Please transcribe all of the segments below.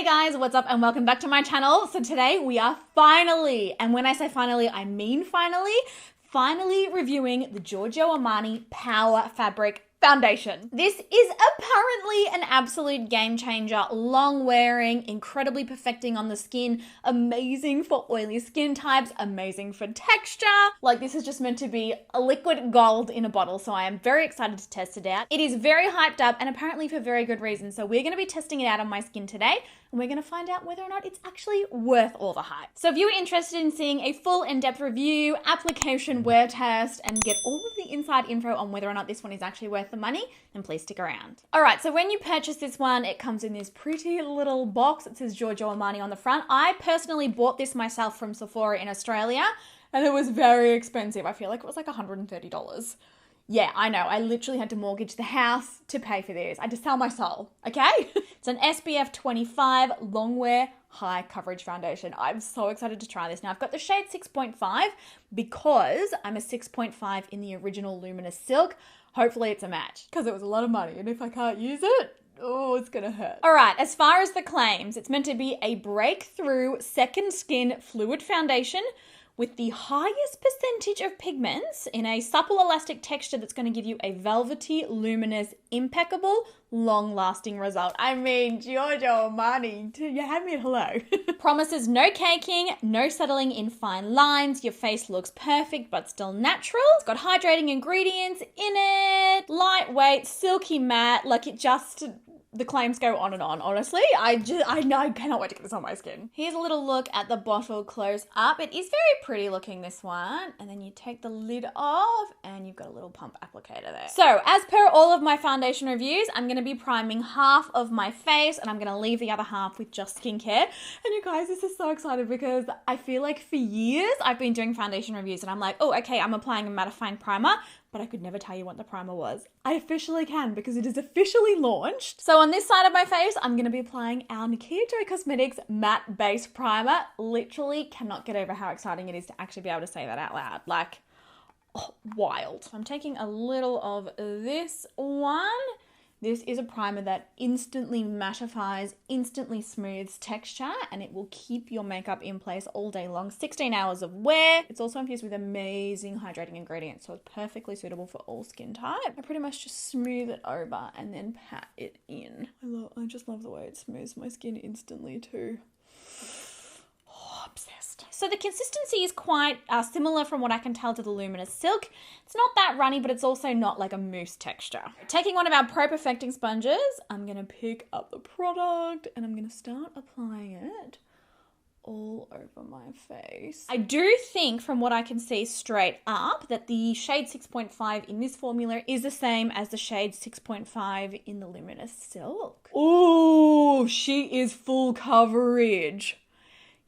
Hey guys, what's up and welcome back to my channel. So today we are finally, and when I say finally, I mean finally reviewing the Giorgio Armani Power Fabric Foundation. This is apparently an absolute game changer, long wearing, incredibly perfecting on the skin, amazing for oily skin types, amazing for texture. Like this is just meant to be a liquid gold in a bottle, so I am very excited to test it out. It is very hyped up and apparently for very good reason. So we're gonna be testing it out on my skin today and we're gonna find out whether or not it's actually worth all the hype. So if you're interested in seeing a full in-depth review, application, wear test, and get all of the inside info on whether or not this one is actually worth the money, then please stick around. All right, so when you purchase this one, it comes in this pretty little box. It says Giorgio Armani on the front. I personally bought this myself from Sephora in Australia and it was very expensive. I feel like it was like $130. Yeah, I know. I literally had to mortgage the house to pay for this. I had to sell my soul, okay? It's an SPF 25 long wear high coverage foundation. I'm so excited to try this. Now I've got the shade 6.5 because I'm a 6.5 in the original Luminous Silk. Hopefully it's a match because it was a lot of money and if I can't use it, oh, it's gonna hurt. All right, as far as the claims, it's meant to be a breakthrough second skin fluid foundation with the highest percentage of pigments in a supple elastic texture that's going to give you a velvety, luminous, impeccable, long-lasting result. I mean, Giorgio Armani, you had me at hello. Promises no caking, no settling in fine lines. Your face looks perfect but still natural. It's got hydrating ingredients in it, lightweight, silky matte, like it just... The claims go on and on, honestly. I cannot wait to get this on my skin. Here's a little look at the bottle close up. It is very pretty looking, this one. And then you take the lid off and you've got a little pump applicator there. So as per all of my foundation reviews, I'm gonna be priming half of my face and I'm gonna leave the other half with just skincare. And you guys, this is so exciting because I feel like for years I've been doing foundation reviews and I'm like, oh, okay, I'm applying a mattifying primer, but I could never tell you what the primer was. I officially can because it is officially launched. So on this side of my face, I'm gonna be applying our Nikkia Cosmetics Matte Base Primer. Literally cannot get over how exciting it is to actually be able to say that out loud. Like, oh, wild. I'm taking a little of this one. This is a primer that instantly mattifies, instantly smooths texture, and it will keep your makeup in place all day long. 16 hours of wear. It's also infused with amazing hydrating ingredients, so it's perfectly suitable for all skin type. I pretty much just smooth it over and then pat it in. I just love the way it smooths my skin instantly too. Oh, obsessed. So the consistency is quite similar from what I can tell to the Luminous Silk. It's not that runny, but it's also not like a mousse texture. Taking one of our Pro Perfecting sponges, I'm gonna pick up the product and I'm gonna start applying it all over my face. I do think from what I can see straight up that the shade 6.5 in this formula is the same as the shade 6.5 in the Luminous Silk. Oh, she is full coverage.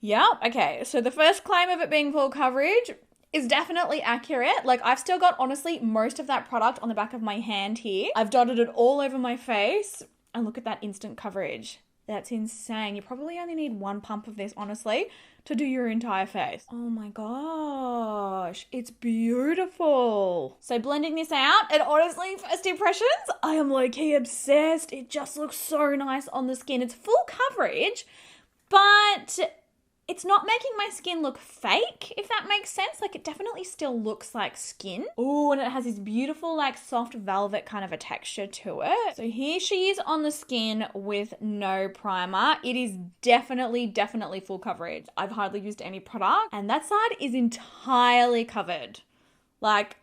Yep, okay, so the first claim of it being full coverage is definitely accurate. Like I've still got, honestly, most of that product on the back of my hand here. I've dotted it all over my face and look at that instant coverage. That's insane. You probably only need one pump of this, honestly, to do your entire face. Oh my gosh, it's beautiful. So blending this out, and honestly, first impressions, I am low-key obsessed. It just looks so nice on the skin. It's full coverage, but it's not making my skin look fake, if that makes sense. Like it definitely still looks like skin. Oh, and it has this beautiful like soft velvet kind of a texture to it. So here she is on the skin with no primer. It is definitely full coverage. I've hardly used any product and that side is entirely covered. Like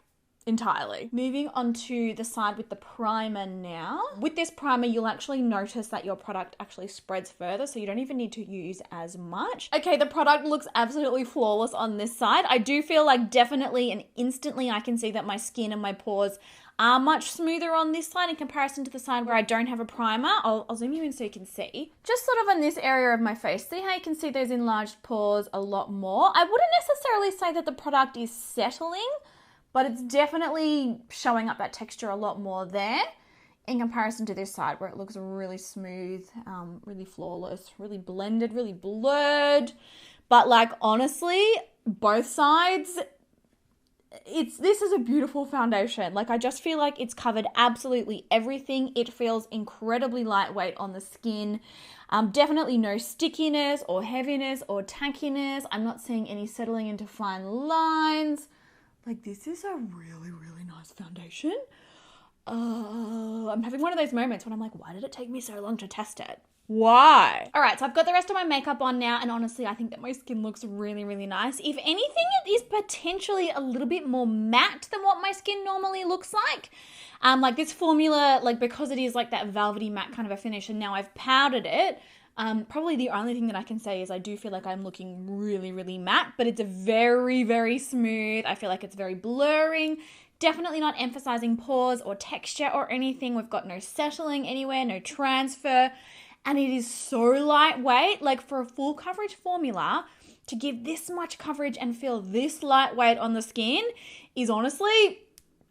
entirely. Moving on to the side with the primer now. With this primer, you'll actually notice that your product actually spreads further, so you don't even need to use as much. Okay, the product looks absolutely flawless on this side. I do feel like definitely and instantly I can see that my skin and my pores are much smoother on this side in comparison to the side where I don't have a primer. I'll zoom you in so you can see. Just sort of on this area of my face, see how you can see those enlarged pores a lot more? I wouldn't necessarily say that the product is settling, but it's definitely showing up that texture a lot more there in comparison to this side where it looks really smooth, really flawless, really blended, really blurred. But like honestly, both sides, this is a beautiful foundation. Like I just feel like it's covered absolutely everything. It feels incredibly lightweight on the skin. Definitely no stickiness or heaviness or tankiness. I'm not seeing any settling into fine lines. Like, this is a really, really nice foundation. I'm having one of those moments when I'm like, why did it take me so long to test it? Why? All right, so I've got the rest of my makeup on now, and honestly, I think that my skin looks really, really nice. If anything, it is potentially a little bit more matte than what my skin normally looks like. Like this formula, like because it is like that velvety matte kind of a finish, and now I've powdered it, probably the only thing that I can say is I do feel like I'm looking really, really matte, but it's a very, very smooth. I feel like it's very blurring. Definitely not emphasizing pores or texture or anything. We've got no settling anywhere, no transfer. And it is so lightweight. Like, for a full coverage formula, to give this much coverage and feel this lightweight on the skin is honestly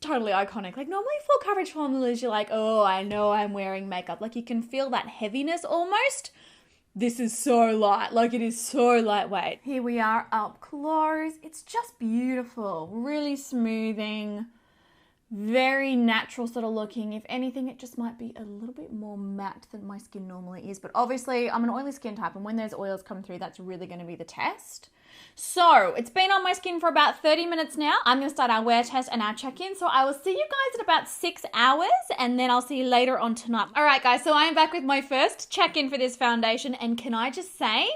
totally iconic. Like, normally full coverage formulas, you're like, oh, I know I'm wearing makeup. Like, you can feel that heaviness almost. This is so light. Like, it is so lightweight. Here we are up close. It's just beautiful. Really smoothing. Very natural sort of looking. If anything, it just might be a little bit more matte than my skin normally is. But obviously, I'm an oily skin type, and when those oils come through, that's really going to be the test. So, it's been on my skin for about 30 minutes now. I'm going to start our wear test and our check-in. So, I will see you guys in about 6 hours, and then I'll see you later on tonight. All right, guys, so I am back with my first check-in for this foundation, and can I just say,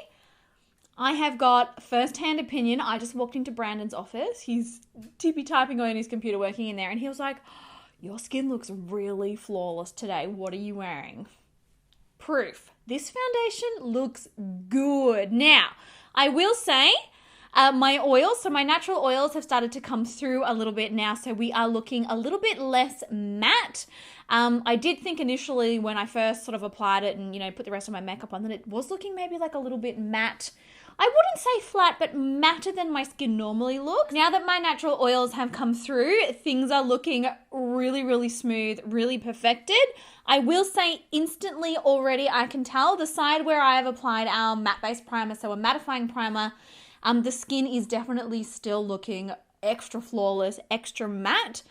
I have got first-hand opinion. I just walked into Brandon's office. He's tippy-typing on his computer, working in there, and he was like, your skin looks really flawless today. What are you wearing? Proof. This foundation looks good. Now, I will say, my oils, so my natural oils have started to come through a little bit now, so we are looking a little bit less matte. I did think initially when I first sort of applied it and, you know, put the rest of my makeup on that it was looking maybe like a little bit matte. I wouldn't say flat, but matter than my skin normally looks. Now that my natural oils have come through, things are looking really, really smooth, really perfected. I will say instantly already I can tell the side where I have applied our matte-based primer, so a mattifying primer, the skin is definitely still looking extra flawless, extra matte.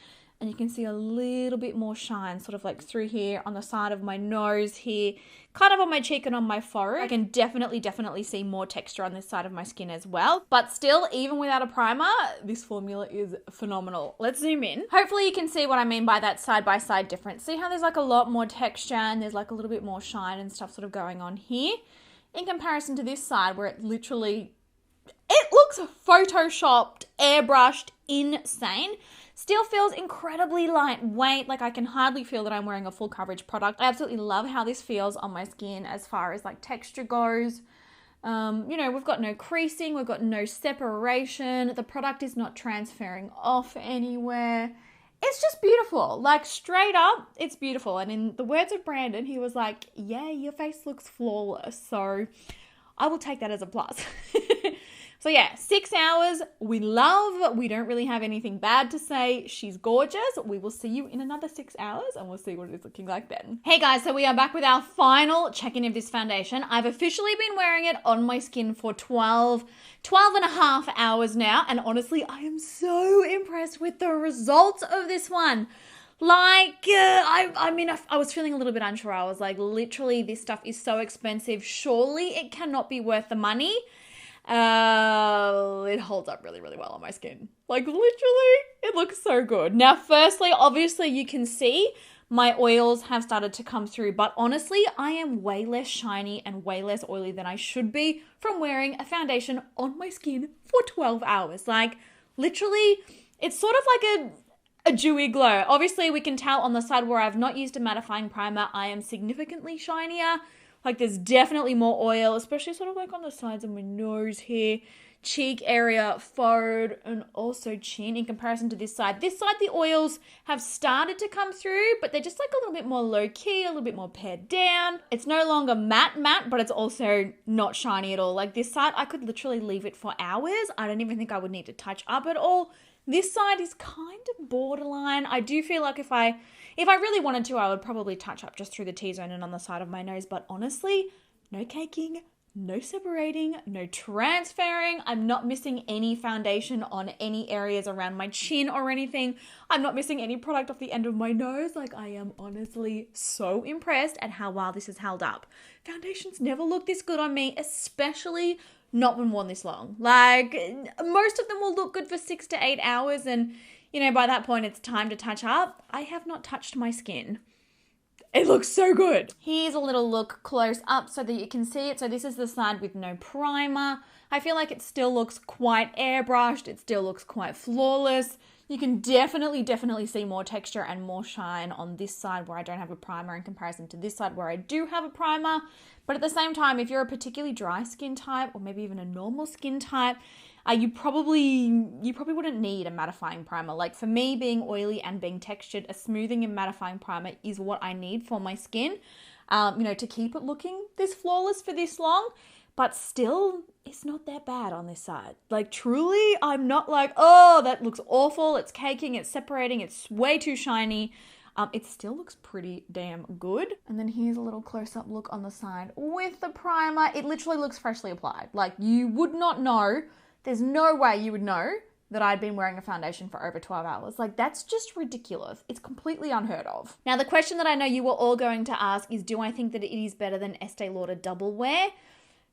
And you can see a little bit more shine sort of like through here on the side of my nose here, kind of on my cheek and on my forehead. I can definitely see more texture on this side of my skin as well. But still, even without a primer, this formula is phenomenal. Let's zoom in. Hopefully you can see what I mean by that side-by-side difference. See how there's like a lot more texture and there's like a little bit more shine and stuff sort of going on here in comparison to this side where it literally, it looks photoshopped, airbrushed, insane. Still feels incredibly lightweight. Like, I can hardly feel that I'm wearing a full coverage product. I absolutely love how this feels on my skin as far as like texture goes. You know, we've got no creasing, we've got no separation. The product is not transferring off anywhere. It's just beautiful. Like, straight up, it's beautiful. And in the words of Brandon, he was like, yeah, your face looks flawless. So I will take that as a plus. So yeah, 6 hours, we love. We don't really have anything bad to say. She's gorgeous. We will see you in another 6 hours and we'll see what it is looking like then. Hey guys, so we are back with our final check-in of this foundation. I've officially been wearing it on my skin for 12 and a half hours now. And honestly, I am so impressed with the results of this one. Like, I mean, I was feeling a little bit unsure. I was like, literally, this stuff is so expensive. Surely it cannot be worth the money. It holds up really, really well on my skin. Like, literally, it looks so good. Now, firstly, obviously, you can see my oils have started to come through, but honestly, I am way less shiny and way less oily than I should be from wearing a foundation on my skin for 12 hours. Like, literally, it's sort of like a dewy glow. Obviously, we can tell on the side where I've not used a mattifying primer, I am significantly shinier. Like, there's definitely more oil, especially sort of like on the sides of my nose here, cheek area, forehead, and also chin in comparison to this side. This side, the oils have started to come through, but they're just like a little bit more low-key, a little bit more pared down. It's no longer matte, but it's also not shiny at all. Like, this side, I could literally leave it for hours. I don't even think I would need to touch up at all. This side is kind of borderline. I do feel like if I really wanted to, I would probably touch up just through the T-zone and on the side of my nose. But honestly, no caking, no separating, no transferring. I'm not missing any foundation on any areas around my chin or anything. I'm not missing any product off the end of my nose. Like, I am honestly so impressed at how well this has held up. Foundations never look this good on me, especially not when worn this long. Like, most of them will look good for 6 to 8 hours, and you know, by that point it's time to touch up. I have not touched my skin. It looks so good. Here's a little look close up so that you can see it. So this is the side with no primer. I feel like it still looks quite airbrushed. It still looks quite flawless. You can definitely see more texture and more shine on this side where I don't have a primer in comparison to this side where I do have a primer. But at the same time, if you're a particularly dry skin type or maybe even a normal skin type, you probably wouldn't need a mattifying primer. Like for me, being oily and being textured, a smoothing and mattifying primer is what I need for my skin, you know, to keep it looking this flawless for this long. But still, it's not that bad on this side. Like truly, I'm not like, oh, that looks awful. It's caking, it's separating, it's way too shiny. It still looks pretty damn good. And then here's a little close-up look on the side with the primer. It literally looks freshly applied. Like you would not know, there's no way you would know that I'd been wearing a foundation for over 12 hours. Like that's just ridiculous. It's completely unheard of. Now the question that I know you were all going to ask is, do I think that it is better than Estee Lauder Double Wear?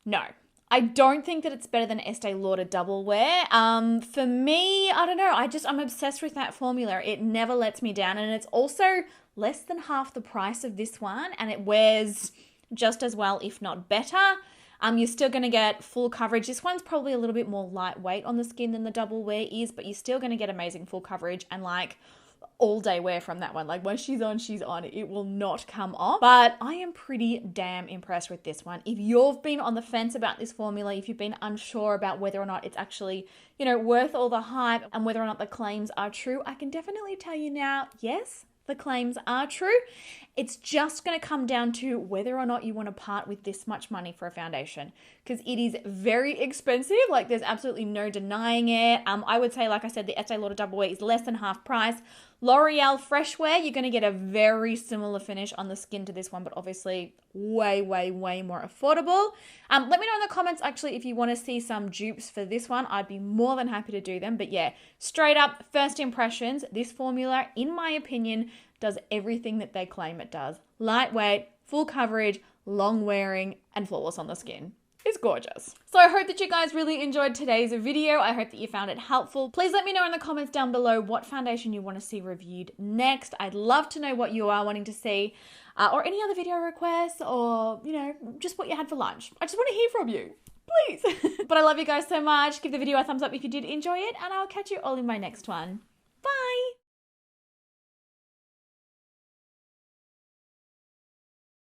No. I don't think that it's better than Estee Lauder Double Wear. For me, I don't know. I'm obsessed with that formula. It never lets me down. And it's also less than half the price of this one. And it wears just as well, if not better. You're still going to get full coverage. This one's probably a little bit more lightweight on the skin than the Double Wear is, but you're still going to get amazing full coverage and like all day wear from that one. Like once she's on, it will not come off. But I am pretty damn impressed with this one. If you've been on the fence about this formula, if you've been unsure about whether or not it's actually, you know, worth all the hype and whether or not the claims are true, I can definitely tell you now, yes, the claims are true. It's just going to come down to whether or not you want to part with this much money for a foundation, because it is very expensive. Like there's absolutely no denying it. I would say, like I said, the Estee Lauder Double Wear is less than half price. L'Oreal Fresh Wear, you're going to get a very similar finish on the skin to this one, but obviously way more affordable. Let me know in the comments actually if you want to see some dupes for this one. I'd be more than happy to do them. But yeah, straight up first impressions, this formula, in my opinion, does everything that they claim it does. Lightweight, full coverage, long wearing, and flawless on the skin. It's gorgeous. So I hope that you guys really enjoyed today's video. I hope that you found it helpful. Please let me know in the comments down below what foundation you want to see reviewed next. I'd love to know what you are wanting to see, or any other video requests, or, you know, just what you had for lunch. I just want to hear from you, please. But I love you guys so much. Give the video a thumbs up if you did enjoy it, and I'll catch you all in my next one. Bye.